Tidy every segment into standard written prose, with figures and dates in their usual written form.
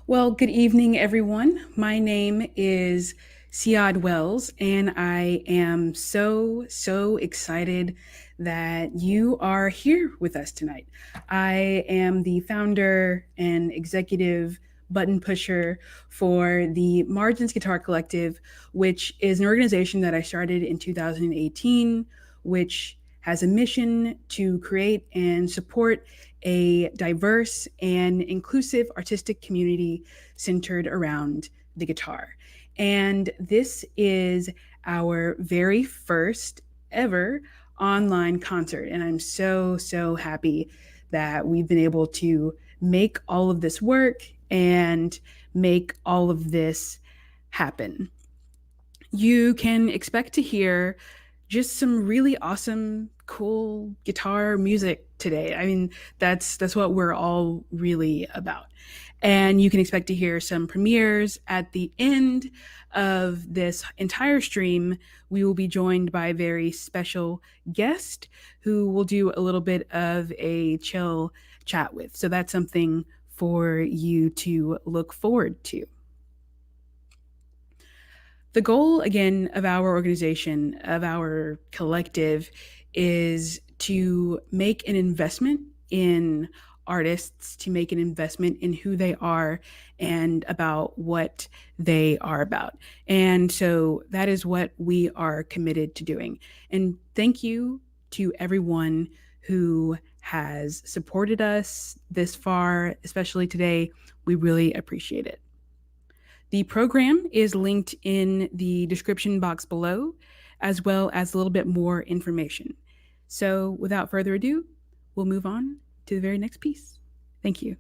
Well, good evening, everyone. My name is Ciyadh Wells, and I am so excited that you are here with us tonight. I am the founder and executive button pusher for the Margins Guitar Collective, which is an organization that I started in 2018, which has a mission to create and support a diverse and inclusive artistic community centered around the guitar. And this is our very first ever online concert. And I'm so happy that we've been able to make all of this work and make all of this happen. You can expect to hear just some really awesome, cool guitar music today. I mean, that's what we're all really about. And you can expect to hear some premieres at the end of this entire stream. We will be joined by a very special guest who will do a little bit of a chill chat with. So that's something for you to look forward to. The goal, again, of our organization, of our collective, is to make an investment in artists, to make an investment in who they are and about what they are about. And so that is what we are committed to doing. And thank you to everyone who has supported us this far, especially today. We really appreciate it. The program is linked in the description box below, as well as a little bit more information. So, without further ado, we'll move on to the very next piece. Thank you.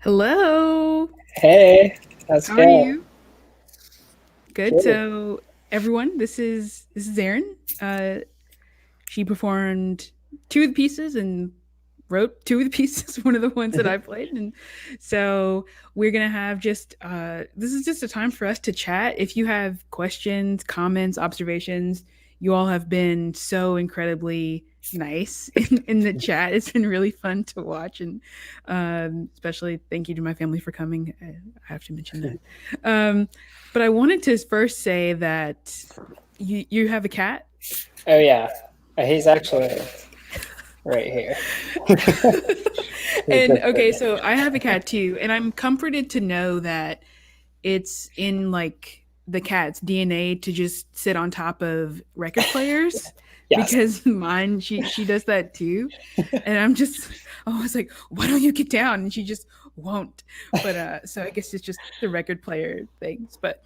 Hello. Hey, how's it How are going? you? Good. Good. So, everyone, this is Aeryn. Uh, she performed two of the pieces and wrote two of the pieces. One of the ones that I played, and so we're gonna have just this is just a time for us to chat. If you have questions, comments, observations, you all have been so incredibly nice in the chat. It's been really fun to watch, and especially thank you to my family for coming. I have to mention that. Um, but I wanted to first say that you have a cat. Oh yeah, he's actually right here. He's And just okay, sitting. so I have a cat too, and I'm comforted to know that it's in like the cat's DNA to just sit on top of record players Yes. because mine she does that too. And I was like, why don't you get down? And she just won't. But so I guess it's just the record player things. But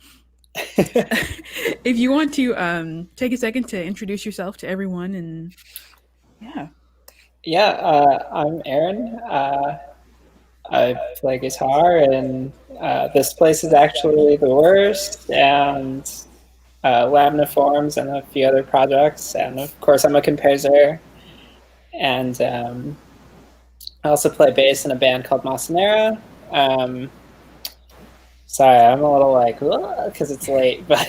if you want to take a second to introduce yourself to everyone and yeah. Yeah, I'm Aaron. I play guitar, and this place is actually the worst, and Lamniforms, and a few other projects. And of course, I'm a composer, and I also play bass in a band called Masanera. Um, Sorry, I'm a little like because it's late, but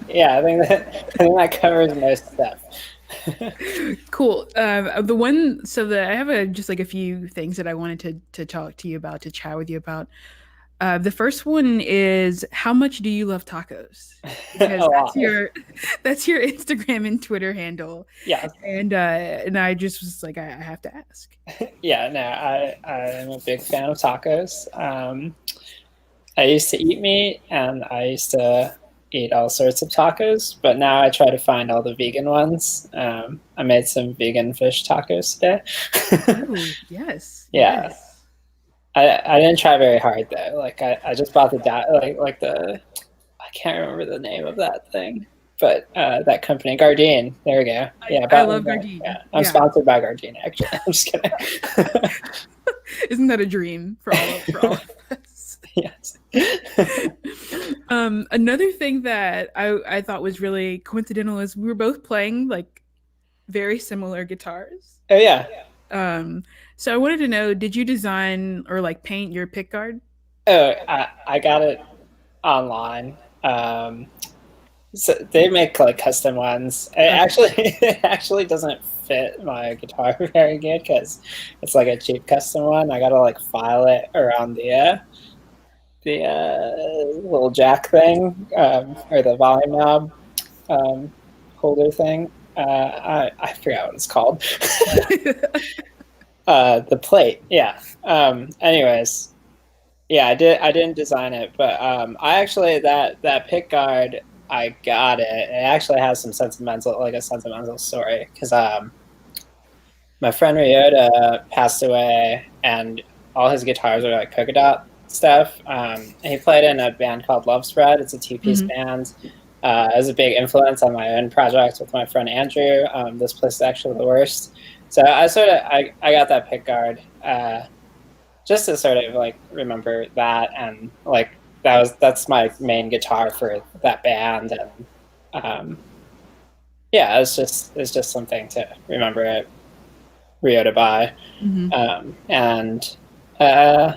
yeah, I think that covers most stuff. Cool. The one, so the I have just like a few things that I wanted to talk to you about, to chat with you about. The first one is how much do you love tacos? A Because lot. that's your Instagram and Twitter handle, Yeah, and I just was like, I have to ask. yeah. No, I am a big fan of tacos. I used to eat meat, and I used to eat all sorts of tacos, but now I try to find all the vegan ones. I made some vegan fish tacos today. Oh yes, Yeah, yes. I didn't try very hard though. Like I just bought the like the I can't remember the name of that thing, but that company, Gardein. There we go. Yeah, I love Gardine. yeah. I'm Yeah, sponsored by Gardein. Actually, I'm just kidding. isn't that a dream for all of us? Yes. Another thing that I thought was really coincidental is we were both playing like very similar guitars. Oh yeah. Um, so I wanted to know, did you design or like paint your pick guard? Oh, I got it online. So they make like custom ones. Okay. It actually doesn't fit my guitar very good because it's like a cheap custom one. I gotta like file it around the little jack thing, or the volume knob um, holder thing. I forgot what it's called. The plate, yeah. Anyways, yeah, I didn't design it, but I actually that pick guard I got it. It actually has some sentimental, like a sentimental story, because my friend Ryota passed away, and all his guitars are like polka dot stuff. He played in a band called Love Spread. It's a two-piece Mhm. band. It was a big influence on my own project with my friend Andrew. This place is actually the worst. So I got that pick guard just to sort of like remember that, and like that's my main guitar for that band, and yeah, it's just something to remember it Rio to buy. Mhm. And uh,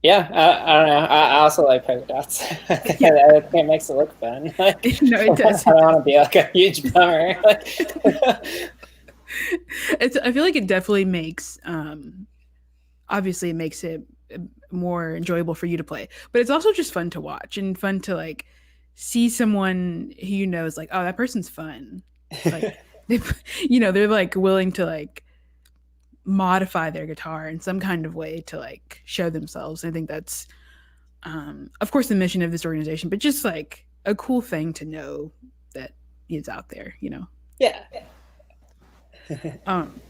yeah, I don't know. I also like polka dots. I think Yeah. it makes it look fun. Like No, it I does. It don't does. want to be like a huge bummer. Like, I feel like it definitely makes obviously it makes it more enjoyable for you to play, but it's also just fun to watch and fun to like see someone who you know is like, oh, that person's fun. Like they, they're like willing to like modify their guitar in some kind of way to like show themselves. I think that's, of course, the mission of this organization, but just like a cool thing to know that is out there. yeah, Um,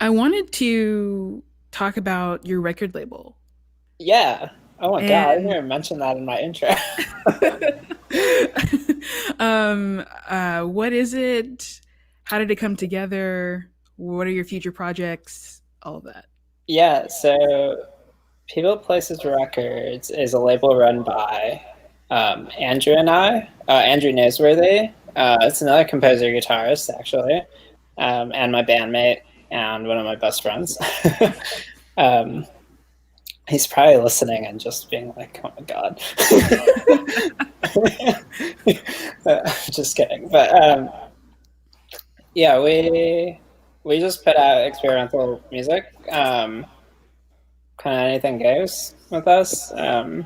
I wanted to talk about your record label yeah. Oh my god, I didn't and even mention that in my intro. what is it? How did it come together? What are your future projects? All of that. Yeah, so People Places Records is a label run by Andrew and I, Andrew Noseworthy. It's another composer guitarist, actually, and my bandmate and one of my best friends. um, he's probably listening and just being like, "Oh my god," just kidding. But yeah, we just put out experimental music. Kind of anything goes with us. Uh,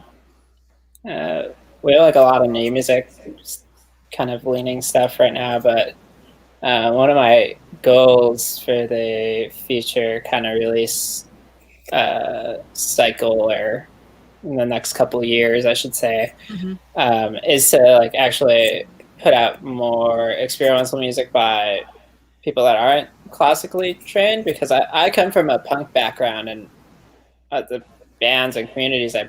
we have like a lot of new music, kind of leaning stuff right now. But one of my goals for the future kind of release cycle, or in the next couple of years, I should say, Mm-hmm. is to like actually put out more experimental music by people that aren't classically trained, because I come from a punk background, and the bands and communities I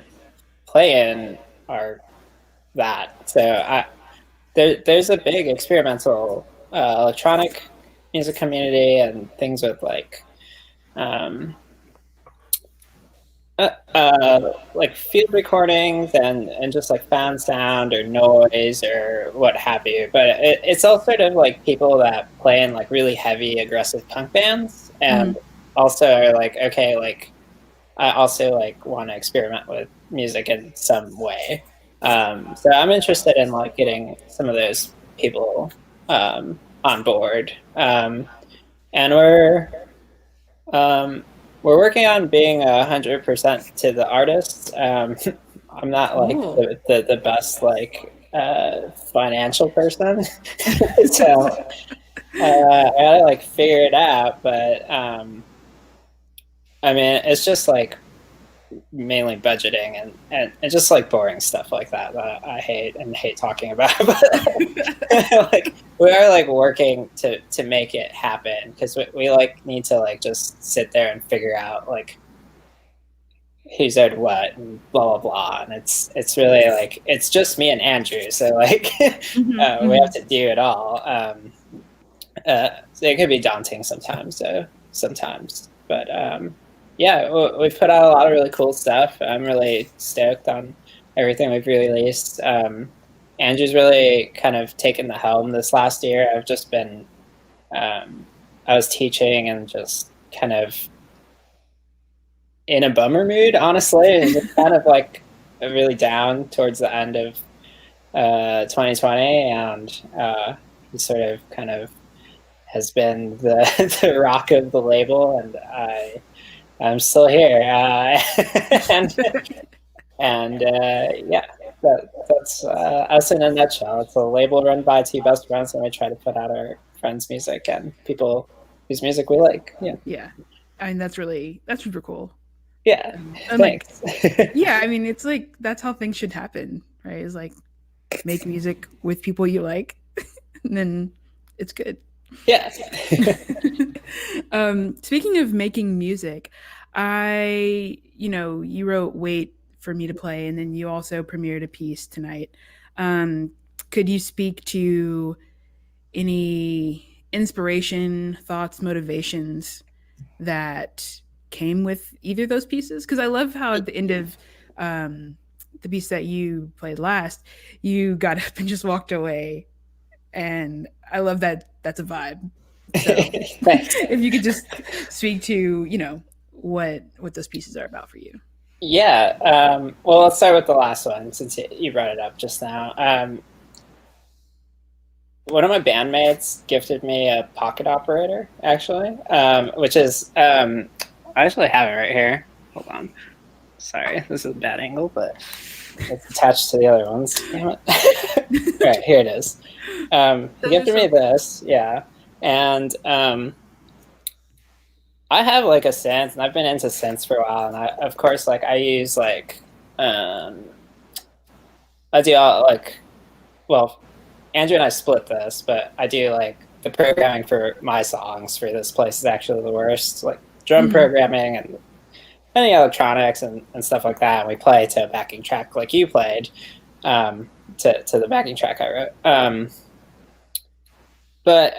play in are that. So there's a big experimental electronic music community, and things with um, like field recordings and just like fan sound or noise or what have you. But it's all sort of like people that play in like really heavy, aggressive punk bands, Mm-hmm. and also are like, okay, like I also like want to experiment with music in some way. So I'm interested in like getting some of those people on board, and um, we're working on being 100% to the artist. I'm not like Cool. the best like financial person, so I gotta like figure it out. But I mean, it's just like mainly budgeting and just like boring stuff like that I hate and hate talking about. But like we are like working to make it happen, because we like need to like just sit there and figure out like who's owed what and blah blah blah, and it's really like it's just me and Andrew, so like Mm-hmm. we Mm-hmm. have to do it all. So it can be daunting sometimes, though. Sometimes, but yeah, we've put out a lot of really cool stuff. I'm really stoked on everything we've released. Andrew's really kind of taken the helm this last year. I've just been, I was teaching and just kind of in a bummer mood, honestly, and just kind of like really down towards the end of 2020, and he sort of kind of has been the the rock of the label, and I'm still here, and yeah, that's us in a nutshell. It's a label run by two best friends, and we try to put out our friends' music and people whose music we like. Yeah, Yeah. I mean, that's super cool. yeah. And like, Thanks. yeah, I mean, it's like that's how things should happen, right? Is like make music with people you like, and then it's good. Yeah. Speaking of making music, you wrote "Wait" for me to play, and then you also premiered a piece tonight. Um, could you speak to any inspiration, thoughts, motivations that came with either of those pieces? Because I love how at the end of um, the piece that you played last, you got up and just walked away, and I love that. That's a vibe. So, Thanks. if you could just speak to what those pieces are about for you. Yeah. Well, let's start with the last one, since you brought it up just now. One of my bandmates gifted me a pocket operator, actually, which is I actually have it right here. Hold on. Sorry, this is a bad angle, but it's attached to the other ones. Damn it. Right, here it is. He Those are gifted me so this, yeah. And I have like a synth, and I've been into synths for a while, and of course, like I use like um, I do all, like, well, Andrew and I split this, but I do like the programming for my songs for this place is actually the worst. Like drum Mhm. programming and any electronics and stuff like that. And we play to a backing track like you played, to the backing track I wrote. But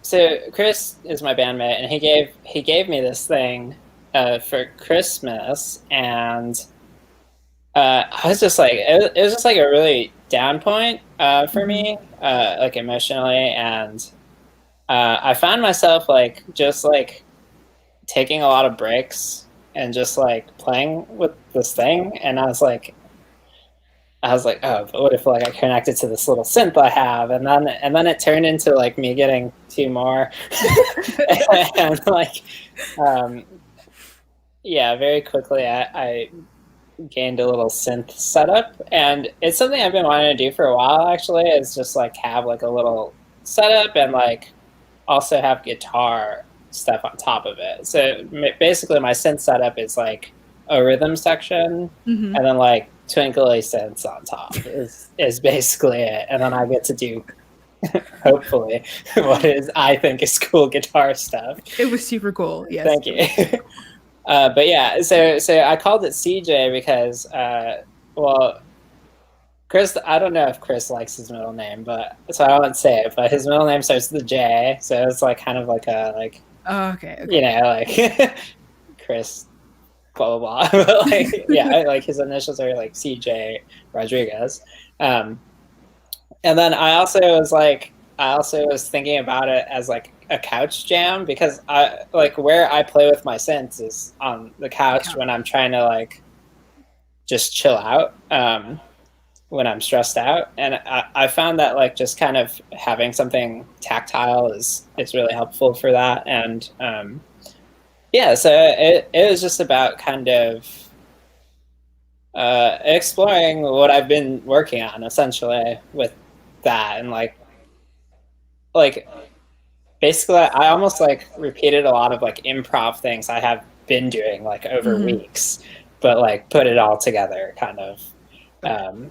so Chris is my bandmate, and he gave me this thing for Christmas, and I was just like, it was just like a really down point for Mm-hmm. me, like emotionally, and I found myself like just like taking a lot of breaks and just like playing with this thing, and I was like, oh, but what if like I connected to this little synth I have, and then it turned into like me getting two more, and like, um, yeah, very quickly I gained a little synth setup, and it's something I've been wanting to do for a while. Actually, is just like have like a little setup and like also have guitar stuff on top of it. So basically, my synth setup is like a rhythm section, Mm-hmm. and then like twinkly synths on top is basically it. And then I get to do hopefully what is I think is cool guitar stuff. It was super cool. Yes, Thank it you. was super cool. But yeah, so I called it CJ because well, Chris, I don't know if Chris likes his middle name, but so I won't say it. But his middle name starts with the J, so it's like kind of like a like Oh, okay, you okay. know like Chris blah blah blah. But like yeah, like his initials are like CJ Rodriguez. Um, and then I also was thinking about it as like a couch jam because I like where I play with my synths is on the The couch couch. when I'm trying to like just chill out. When I'm stressed out. And I found that like just kind of having something tactile is really helpful for that. And yeah, so it was just about kind of exploring what I've been working on essentially with that, and like basically I almost like repeated a lot of like improv things I have been doing like over Mm-hmm. weeks, but like put it all together kind of Okay. um,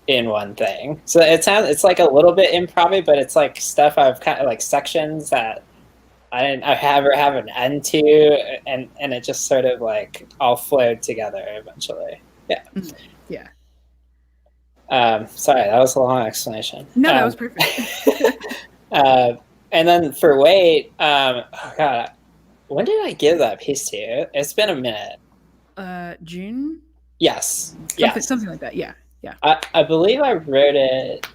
in one thing. So it's like a little bit improv, but it's like stuff I've kind of like sections that I ever have an end to, and it just sort of like all flowed together eventually. Yeah. Mhm. Yeah. Sorry, that was a long explanation. No, that was perfect. Uh, and then for weight, oh god, when did I give that piece to you? It's been a minute. June, Yes, yes. something like that. Yeah, yeah. I believe I wrote it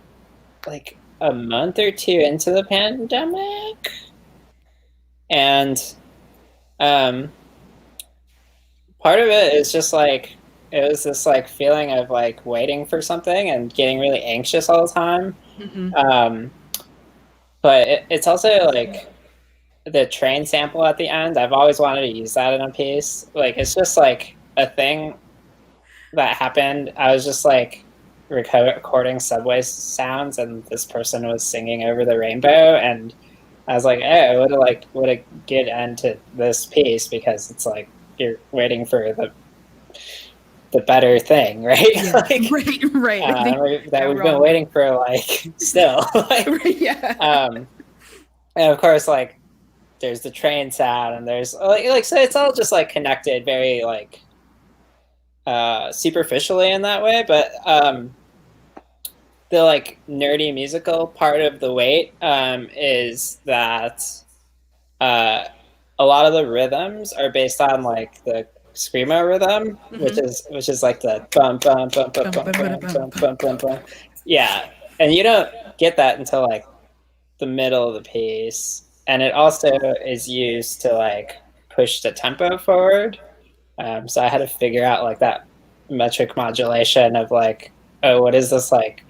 like a month or two into the pandemic, and um, part of it is just like it was this like feeling of like waiting for something and getting really anxious all the time. Mm-hmm. Um, but it's also like the train sample at the end. I've always wanted to use that in a piece. Like it's just like a thing that happened. I was just like recording subway sounds, and this person was singing over the rainbow, and I was like, "Hey, what a good end to this piece because it's like you're waiting for the better thing, right? Yeah. like Right. Right. I think that yeah, we've we're all been in that. waiting for like still like Right. Yeah. um and of course like there's the train sound and there's like so it's all just like connected very like superficially in that way, but the like nerdy musical part of the weight is that uh a lot of the rhythms are based on like the screamo rhythm, Mm-hmm. which is like the bum bum bum bum Bum, bum bum, bum, bum bum, bum bum, bum bum bum. bum. Yeah, and you don't get that until like the middle of the piece, and it also is used to like push the tempo forward. So I had to figure out like that metric modulation of like, oh, what is this like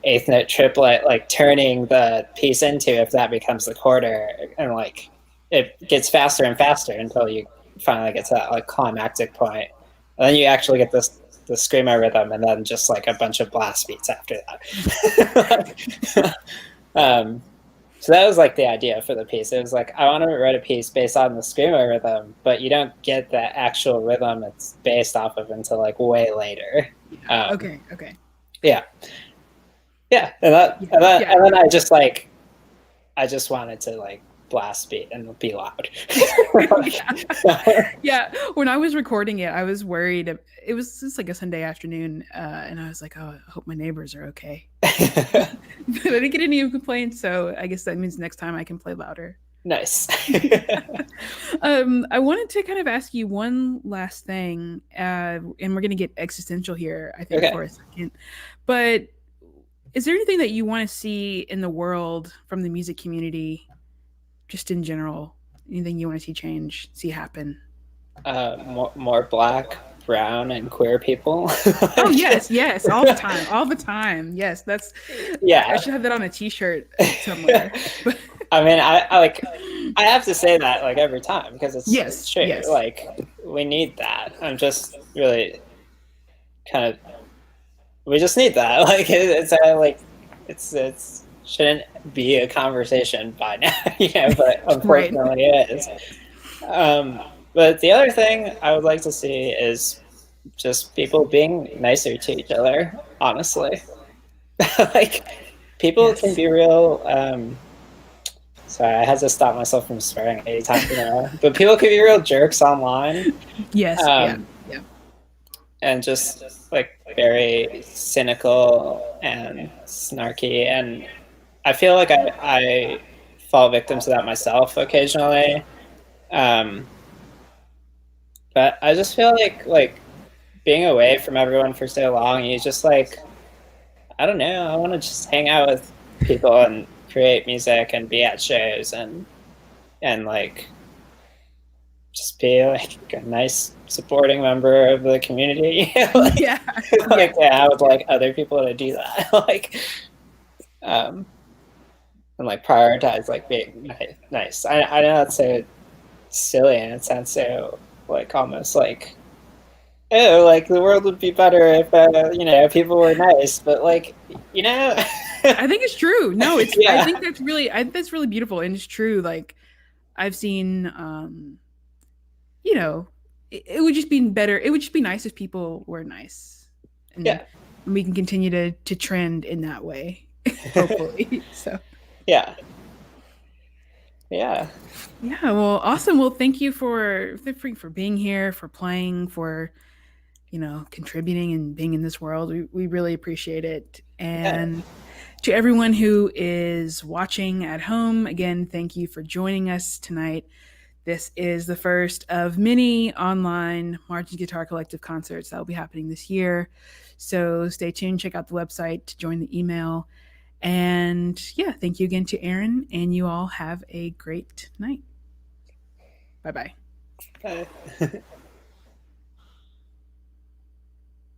eighth note triplet like turning the piece into if that becomes the quarter, and like it gets faster and faster until you finally get to that like climactic point, and then you actually get this the screamo rhythm, and then just like a bunch of blast beats after that. um, so that was like the idea for the piece. It was like I want to write a piece based on the screamo rhythm, but you don't get the actual rhythm it's based off of until like way later. Yeah. Um, Okay. Okay. yeah, yeah, Yeah. Yeah. and then I just wanted to like blast beat and be loud. Like, Yeah. Yeah. When I was recording it, I was worried. It was just like a Sunday afternoon, and I was like, "Oh, I hope my neighbors are okay." But I didn't get any complaints, so I guess that means next time I can play louder. nice. I wanted to kind of ask you one last thing, and we're going to get existential here, I think, for Okay. a second. But is there anything that you want to see in the world from the music community, just in general? Anything you want to see change, see happen? More black, brown, and queer people. Oh Like, yes, yes, all the time, all the time. Yes, that's. I yeah. should have that on a T-shirt somewhere. But I mean, I have to say that like every time because it's yes, true. yes, Like we need that. I'm just really kind of we just need that. Like it's like it's shouldn't be a conversation by now, but right. unfortunately it is. But the other thing I would like to see is just people being nicer to each other, honestly. Like people can Yes, be real. Sorry, I had to stop myself from swearing anytime in a row. But people can be real jerks online, yes, yeah, um, yeah, and just like very cynical and snarky. And I feel like I fall victim to that myself occasionally. Um, but I just feel like being away from everyone for so long, you just like I don't know. I want to just hang out with people and create music and be at shows and like just be like a nice supporting member of the community. Like, yeah, like yeah. yeah, I would like other people to do that. Like um and like prioritize like being nice. I know that's so silly and it sounds so like almost like oh like the world would be better if people were nice, but like you know I think it's true. No, it's. I yeah. think that's really. I think that's really beautiful, and it's true. Like I've seen, you know, it would just be better. It would just be nice if people were nice, and Yeah. we can continue to trend in that way. Hopefully. So Yeah. Yeah. yeah. Well, awesome. Well, thank you for being here, for playing, for contributing and being in this world. We really appreciate it. Yeah. And to everyone who is watching at home, again, thank you for joining us tonight. This is the first of many online Margin Guitar Collective concerts that will be happening this year. So stay tuned, check out the website to join the email. And yeah, thank you again to Aeryn, and you all have a great night. Bye bye. Bye.